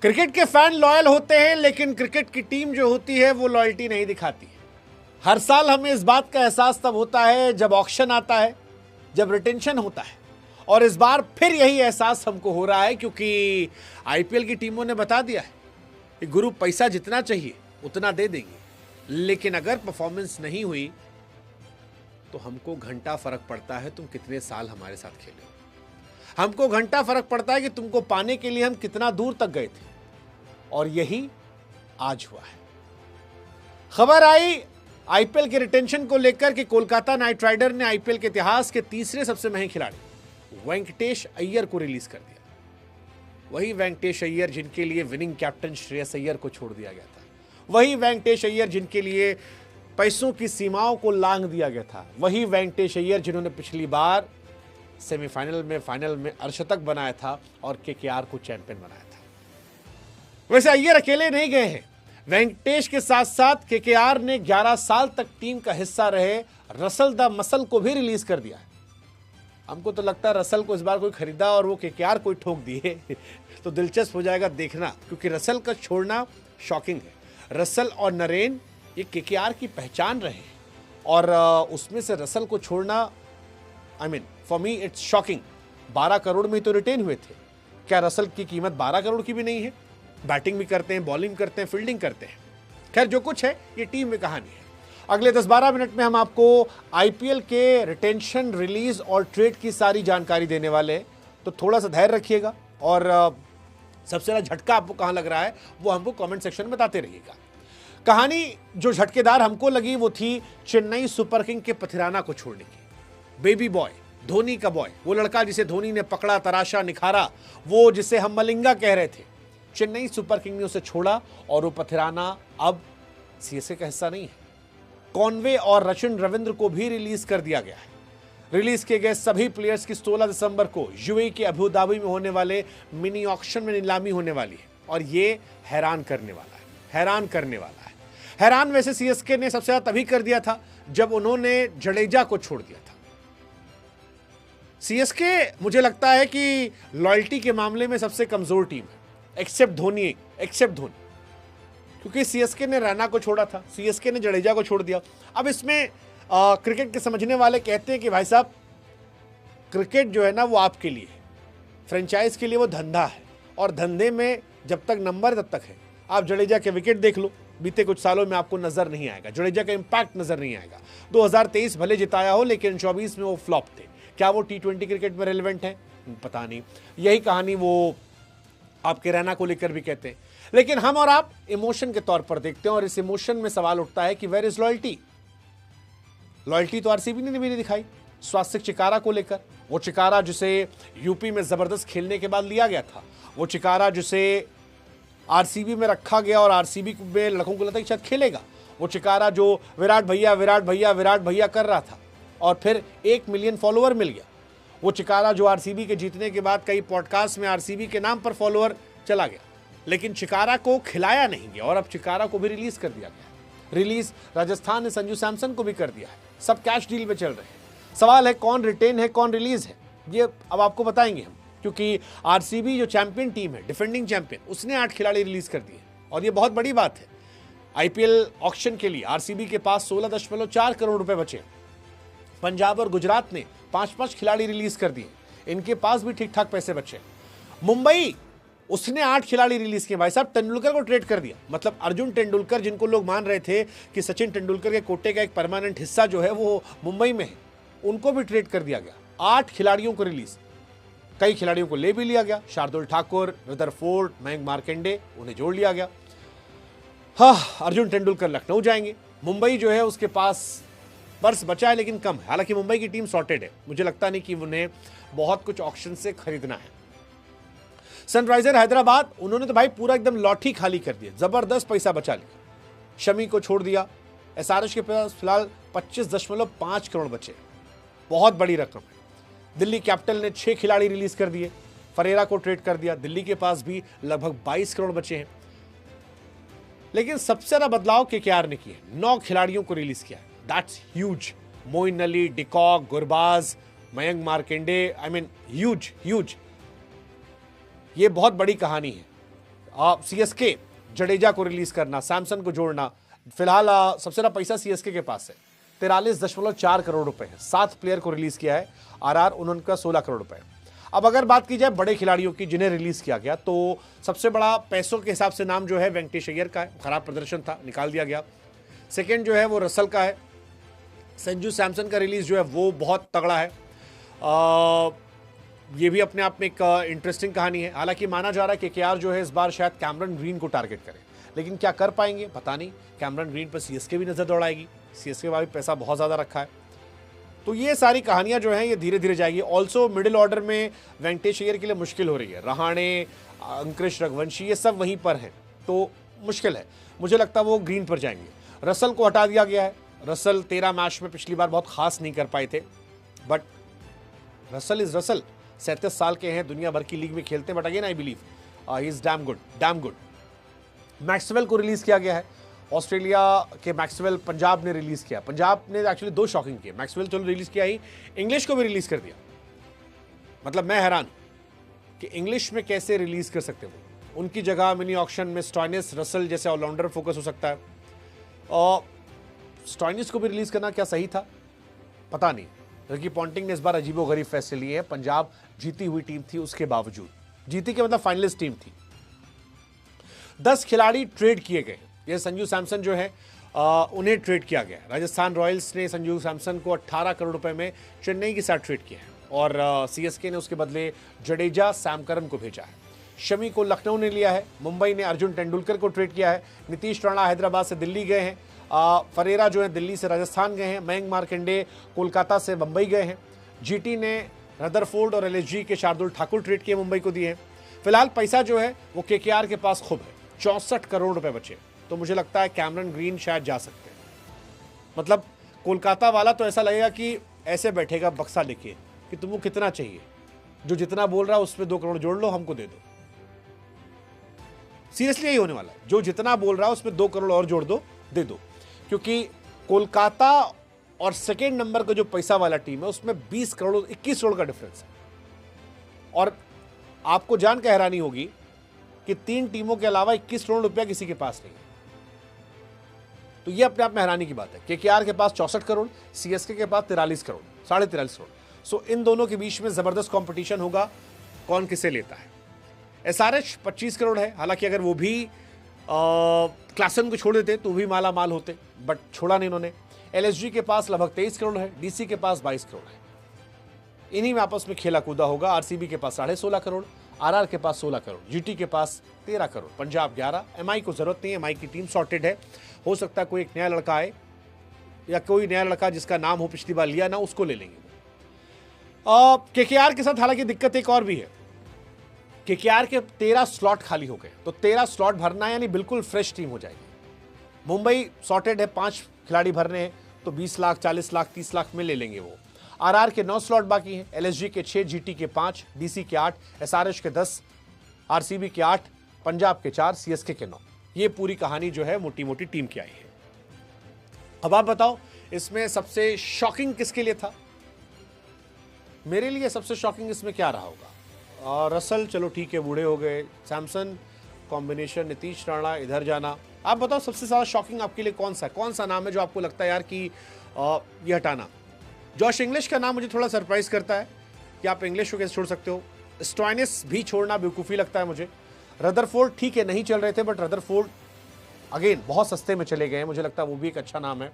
Cricket के fan loyal होते हैं, लेकिन क्रिकेट की टीम जो होती है वो लॉयल्टी नहीं दिखाती है। हर साल हमें इस बात का एहसास तब होता है जब ऑक्शन आता है, जब रिटेंशन होता है, और इस बार फिर यही एहसास हमको हो रहा है क्योंकि आईपीएल की टीमों ने बता दिया है कि गुरु पैसा जितना चाहिए उतना दे देंगे, लेकिन अगर परफॉर्मेंस नहीं हुई तो हमको घंटा फर्क पड़ता है तुम कितने साल हमारे साथ खेले हो। हमको घंटा फर्क पड़ता है कि तुमको पाने के लिए हम कितना दूर तक गए थे, और यही आज हुआ है। खबर आई आईपीएल के रिटेंशन को लेकर कि कोलकाता नाइट राइडर ने आईपीएल के इतिहास के तीसरे सबसे महंगे खिलाड़ी वेंकटेश अय्यर को रिलीज कर दिया। वही वेंकटेश अय्यर जिनके लिए विनिंग कैप्टन श्रेयस अय्यर को छोड़ दिया गया था, वही वेंकटेश अय्यर जिनके लिए पैसों की सीमाओं को लांघ दिया गया था, वही वेंकटेश अय्यर जिन्होंने पिछली बार सेमीफाइनल में फाइनल में अर्धशतक बनाया था और केकेआर को चैंपियन बनाया था। वैसे अय्यर अकेले नहीं गए हैं, वेंकटेश के साथ साथ केकेआर ने 11 साल तक टीम का हिस्सा रहे रसल द मसल को भी रिलीज कर दिया है। हमको तो लगता है रसल को इस बार कोई खरीदा और वो केकेआर कोई ठोक दिए तो दिलचस्प हो जाएगा देखना, क्योंकि रसल का छोड़ना शॉकिंग है। रसल और नरेन ये केकेआर की पहचान रहे हैं, और उसमें से रसल को छोड़ना, I mean for me it's shocking. 12 crore में तो रिटेन हुए थे, क्या रसल की कीमत 12 करोड़ की भी नहीं है? बैटिंग भी करते हैं, बॉलिंग करते हैं, फील्डिंग करते हैं। खैर जो कुछ है ये टीम में कहानी है। अगले 10-12 मिनट में हम आपको आईपीएल के रिटेंशन, रिलीज और ट्रेड की सारी जानकारी देने वाले हैं, तो थोड़ा सा धैर्य रखिएगा, और सबसे ज्यादा झटका आपको कहां लग रहा है वो हमको कमेंट सेक्शन में बताते रहिएगा। कहानी जो झटकेदार हमको लगी वो थी चेन्नई सुपर किंग के पथिराना को छोड़ने की। बेबी बॉय, धोनी का बॉय, वो लड़का जिसे धोनी ने पकड़ा, तराशा, निखारा, वो जिसे हम मलिंगा कह रहे थे, चेन्नई सुपर किंग ने उसे छोड़ा, और वो पथिराना अब सीएसके का हिस्सा नहीं है। कॉनवे और रचिन रविंद्र को भी रिलीज कर दिया गया है। रिलीज किए गए सभी प्लेयर्स की 16 दिसंबर को यूएई के अबू धाबी में होने वाले मिनी ऑक्शन में नीलामी होने वाली है, और ये हैरान करने वाला है, हैरान करने वाला है। हैरान वैसे सीएसके ने सबसे ज्यादा तभी कर दिया था जब उन्होंने जडेजा को छोड़ दिया था। सीएसके मुझे लगता है कि लॉयल्टी के मामले में सबसे कमजोर टीम है, एक्सेप्ट धोनी, क्योंकि सीएसके ने रैना को छोड़ा था, सीएसके ने जडेजा को छोड़ दिया। अब इसमें क्रिकेट के समझने वाले कहते हैं कि भाई साहब क्रिकेट जो है ना वो आपके लिए है, फ्रेंचाइज के लिए वो धंधा है, और धंधे में जब तक नंबर तब तक है। आप जडेजा के विकेट देख लो, बीते कुछ सालों में आपको नजर नहीं आएगा, जडेजा का इंपैक्ट नजर नहीं आएगा। 2023 भले जिताया हो, लेकिन 24 में वो फ्लॉप थे। क्या वो टी20 क्रिकेट में रेलेवेंट है? पता नहीं। यही कहानी वो आपके रैना को लेकर भी कहते हैं, लेकिन हम और आप इमोशन के तौर पर देखते हैं, और इस इमोशन में सवाल उठता है कि वेयर इज लॉयल्टी। लॉयल्टी तो आरसीबी ने भी नहीं दिखाई स्वास्तिक चिकारा को लेकर। वो चिकारा जिसे यूपी में जबरदस्त खेलने के बाद लिया गया था, वो चिकारा जिसे आरसीबी में रखा गया और आरसीबी में लड़कों को लगता है कि शायद खेलेगा, वो चिकारा जो विराट भैया विराट भैया विराट भैया कर रहा था और फिर 1 मिलियन फॉलोअर मिल गया, वो चिकारा जो आरसीबी के जीतने के बाद कई पॉडकास्ट में आरसीबी के नाम पर फॉलोअर चला गया, लेकिन चिकारा को खिलाया नहीं गया, और अब चिकारा को भी रिलीज कर दिया गया। रिलीज राजस्थान ने संजू सैमसन को भी कर दिया है, सब कैश डील पे चल रहे हैं। सवाल है कौन रिटेन है, कौन रिलीज है, ये अब आपको बताएंगे हम, क्योंकि आरसीबी जो चैंपियन टीम है, डिफेंडिंग चैंपियन, उसने 8 खिलाड़ी रिलीज कर दिए, और ये बहुत बड़ी बात है। आईपीएल ऑक्शन के लिए आरसीबी के पास 16.4 करोड़ रुपए बचे। पंजाब और गुजरात ने 5-5 खिलाड़ी रिलीज कर दिए, इनके पास भी ठीक ठाक पैसे बचे। मुंबई, उसने 8 खिलाड़ी रिलीज किए। भाई साहब तेंदुलकर को ट्रेड कर दिया, मतलब अर्जुन तेंदुलकर, जिनको लोग मान रहे थे कि सचिन तेंदुलकर के कोटे का एक परमानेंट हिस्सा जो है वो मुंबई में है, उनको भी ट्रेड कर दिया गया। 8 खिलाड़ियों को रिलीज, कई खिलाड़ियों को ले भी लिया गया, शार्दुल ठाकुर, रदरफोर्ड, मयंक मार्कंडे, उन्हें जोड़ लिया गया। हाँ, अर्जुन तेंदुलकर लखनऊ जाएंगे। मुंबई जो है उसके पास पर्स बचा है, लेकिन कम है। हालांकि मुंबई की टीम सॉर्टेड है, मुझे लगता नहीं कि उन्हें बहुत कुछ ऑक्शन से खरीदना है। सनराइजर हैदराबाद, उन्होंने तो भाई पूरा एकदम लॉटरी खाली कर दिया, जबरदस्त पैसा बचा लिया। शमी को छोड़ दिया। एसआरएच के पास फिलहाल 25.5 करोड़ बचे, बहुत बड़ी रकम है। दिल्ली कैपिटल ने 6 खिलाड़ी रिलीज कर दिए, फरेरा को ट्रेड कर दिया, दिल्ली के पास भी लगभग 22 करोड़ बचे हैं। लेकिन सबसे ज्यादा बदलाव केकेआर ने किए, 9 खिलाड़ियों को रिलीज किया, that's huge. Moeen Ali, de Kock, Gurbaz, Mayank Markande, I mean huge. ये बहुत बड़ी कहानी है। सीएसके जडेजा को रिलीज करना, सैमसन को जोड़ना, फिलहाल सबसे ज्यादा पैसा सीएसके के पास है, 43.4 करोड़ रुपए है। 7 प्लेयर को रिलीज किया है आरआर, उनका 16 करोड़ रुपए। अब अगर बात की जाए बड़े खिलाड़ियों की जिन्हें रिलीज किया गया, तो सबसे बड़ा पैसों के हिसाब से नाम जो है वेंकटेश अय्यर का है, खराब प्रदर्शन था, निकाल दिया गया। सेकेंड जो है वो रसल का है। संजू सैमसन का रिलीज जो है वो बहुत तगड़ा है। ये भी अपने आप में एक इंटरेस्टिंग कहानी है। हालांकि माना जा रहा है कि केकेआर जो है इस बार शायद कैमरन ग्रीन को टारगेट करे, लेकिन क्या कर पाएंगे पता नहीं। कैमरन ग्रीन पर सीएसके भी नजर दौड़ाएगी, सीएसके का भी पैसा बहुत ज्यादा रखा है। तो ये सारी कहानियां जो हैं ये धीरे धीरे जाएगी। ऑल्सो मिडिल ऑर्डर में वेंकटेश अय्यर के लिए मुश्किल हो रही है। रहाणे, अंकुश रघुवंशी, ये सब वहीं पर हैं, तो मुश्किल है। मुझे लगता है वो ग्रीन पर जाएंगे। रसल को हटा दिया गया है। रसल 13 मैच में पिछली बार बहुत खास नहीं कर पाए थे, बट रसल इज रसल, 37 साल के हैं, दुनिया भर की लीग में खेलते हैं, but again I believe he is damn good. Maxwell को रिलीज किया गया है। ऑस्ट्रेलिया के मैक्सवेल पंजाब ने रिलीज किया। पंजाब ने एक्चुअली 2 शॉकिंग किए। मैक्सवेल चलो रिलीज किया ही, इंग्लिश को भी रिलीज कर दिया। मतलब मैं हैरान कि इंग्लिश में कैसे रिलीज कर सकते वो। उनकी जगह मिनी ऑक्शन में स्टॉइनिस, रसल जैसे ऑलराउंडर फोकस हो सकता है। और स्टॉइनिस को भी रिलीज करना क्या सही था पता नहीं। रिकी पॉन्टिंग ने इस बार अजीबोगरीब फैसले लिए हैं। पंजाब जीती हुई टीम थी, उसके बावजूद जीती के मतलब फाइनलिस्ट टीम थी। 10 खिलाड़ी ट्रेड किए गए। ये संजू सैमसन जो है उन्हें ट्रेड किया गया। राजस्थान रॉयल्स ने संजू सैमसन को 18 करोड़ रुपए में चेन्नई के साथ ट्रेड किया है, और सीएसके ने उसके बदले जडेजा, सैम करन को भेजा है। शमी को लखनऊ ने लिया है। मुंबई ने अर्जुन तेंदुलकर को ट्रेड किया है। नीतीश राणा हैदराबाद से दिल्ली गए हैं। फरेरा जो है दिल्ली से राजस्थान गए हैं। मयंक मार्कंडे कोलकाता से मुंबई गए हैं। जीटी ने रदरफोर्ड और एलएसजी के शार्दुल ठाकुर ट्रेड किए, मुंबई को दिए हैं। फिलहाल पैसा जो है वो केकेआर के पास खूब है, 64 करोड़ रुपए बचे। तो मुझे लगता है कैमरन ग्रीन शायद जा सकते हैं। मतलब कोलकाता वाला तो ऐसा लगेगा कि ऐसे बैठेगा बक्सा लेके कि तुमको कितना चाहिए, जो जितना बोल रहा है उसमें 2 करोड़ जोड़ लो, हमको दे दो। सीरियसली यही होने वाला है, जो जितना बोल रहा है उसमें 2 करोड़ और जोड़ दो, दे दो। क्योंकि कोलकाता और सेकेंड नंबर का जो पैसा वाला टीम है उसमें 20 करोड़ 21 करोड़ का डिफरेंस है। और आपको जान के हैरानी होगी कि 3 टीमों के अलावा 21 करोड़ रुपया किसी के पास नहीं है। तो ये अपने आप में हैरानी की बात है। केकेआर के पास 64 करोड़, सीएसके के पास 43 करोड़, 43.5 करोड़। सो इन दोनों के बीच में जबरदस्त कंपटीशन होगा, कौन किसे लेता है। एसआरएच 25 करोड़ है। हालांकि अगर वो भी क्लासन को छोड़ देते तो भी माला माल होते, बट छोड़ा नहीं उन्होंने। एलएसजी के पास लगभग 23 करोड़ है। डीसी के पास 22 करोड़ है। इन्हीं में आपस में खेला कूदा होगा। आरसीबी के पास 16.5 करोड़, आरआर के पास 16 करोड़, जीटी के पास 13 करोड़, पंजाब 11। एमआई को जरूरत नहीं है, एमआई की टीम सॉर्टेड है। हो सकता है कोई एक नया लड़का आए, या कोई नया लड़का जिसका नाम हो पिछली बार लिया ना, उसको ले लेंगे। केकेआर के साथ हालांकि दिक्कत एक और भी है। केकेआर के 13 स्लॉट खाली हो गए, तो 13 स्लॉट भरना यानी बिल्कुल फ्रेश टीम हो जाएगी। मुंबई सॉर्टेड है, 5 खिलाड़ी भरने हैं, तो 20 लाख, 40 लाख, 30 लाख में ले लेंगे वो। आरआर के 9 स्लॉट बाकी हैं। एलएसजी के 6, जीटी के 5, डीसी के 8, एसआरएच के 10, आरसीबी के 8, पंजाब के 4, सीएसके के 9। ये पूरी कहानी जो है मोटी मोटी टीम की आई है। अब आप बताओ इसमें सबसे शॉकिंग किसके लिए था? मेरे लिए सबसे शॉकिंग इसमें क्या रहा होगा? रसल चलो ठीक है, बूढ़े हो गए। सैमसन कॉम्बिनेशन, नीतीश राणा इधर जाना। आप बताओ सबसे ज्यादा शॉकिंग आपके लिए कौन सा नाम है जो आपको लगता है यार कि ये हटाना? जॉश इंग्लिश का नाम मुझे थोड़ा सरप्राइज करता है कि आप इंग्लिश को कैसे छोड़ सकते हो। स्टॉइनिस भी छोड़ना बेवकूफ़ी लगता है मुझे। रदरफोर्ड ठीक है, नहीं चल रहे थे, बट रदरफोर्ड अगेन बहुत सस्ते में चले गए हैं। मुझे लगता है वो भी एक अच्छा नाम है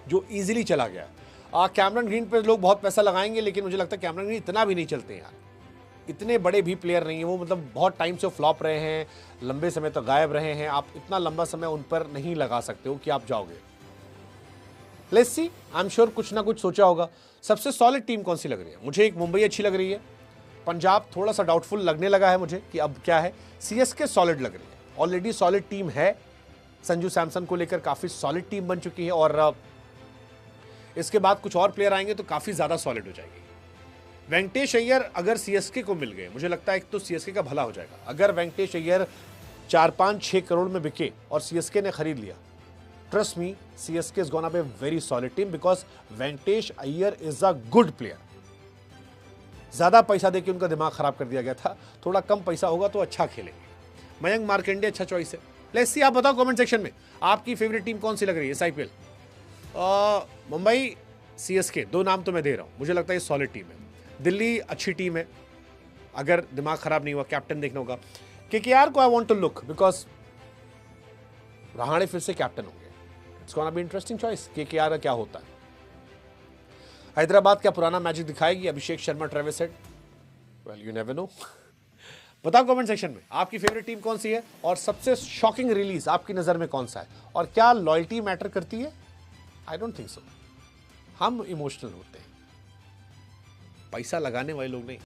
जो इजीली चला गया। कैमरन ग्रीन पे लोग बहुत पैसा लगाएंगे, लेकिन मुझे लगता है कैमरन ग्रीन इतना भी नहीं चलते यार। इतने बड़े भी प्लेयर नहीं है वो, मतलब बहुत टाइम से फ्लॉप रहे हैं, लंबे समय तक गायब रहे हैं। आप इतना लंबा समय उन पर नहीं लगा सकते हो कि आप जाओगे। Let's see, I am sure कुछ ना कुछ सोचा होगा। सबसे सॉलिड टीम कौन सी लग रही है? मुझे एक मुंबई अच्छी लग रही है। पंजाब थोड़ा सा डाउटफुल लगने लगा है मुझे कि अब क्या है। सीएसके सॉलिड लग रही है, ऑलरेडी सॉलिड टीम है। संजू सैमसन को लेकर काफी सॉलिड टीम बन चुकी है, और इसके बाद कुछ और प्लेयर आएंगे तो काफी ज्यादा सॉलिड हो जाएगी। वेंकटेश अय्यर अगर सीएसके को मिल गए, मुझे लगता है एक तो सीएसके का भला हो जाएगा। अगर वेंकटेश अय्यर 4-5-6 करोड़ में बिके और सीएसके ने खरीद लिया, trust me, CSK is gonna be a very solid team, because Venkatesh Iyer is a good player. ज्यादा पैसा देके उनका दिमाग खराब कर दिया गया था, थोड़ा कम पैसा होगा तो अच्छा खेलेंगे। मयंक मार्कंडे अच्छा चॉइस है। लेट्स सी, आप बताओ कमेंट सेक्शन में आपकी फेवरेट टीम कौन सी लग रही है इस आईपीएल। मुंबई, सीएसके, 2 नाम तो मैं दे रहा हूं, मुझे लगता है ये सॉलिड टीम है। दिल्ली अच्छी टीम है, अगर दिमाग खराब नहीं हुआ कैप्टन देखना होगा। केकेआर को I want to look because Rahane फिर से कैप्टन होंगे, it's gonna be interesting choice. KKR का क्या होता है। हैदराबाद क्या पुराना मैजिक दिखाएगी Abhishek Sharma, Travis Head? Well, you never know. बताओ कमेंट सेक्शन में आपकी फेवरेट टीम कौन सी है और सबसे शॉकिंग रिलीज आपकी नजर में कौन सा है, और क्या लॉयल्टी मैटर करती है? I don't think so. हम इमोशनल होते हैं, पैसा लगाने वाले लोग नहीं।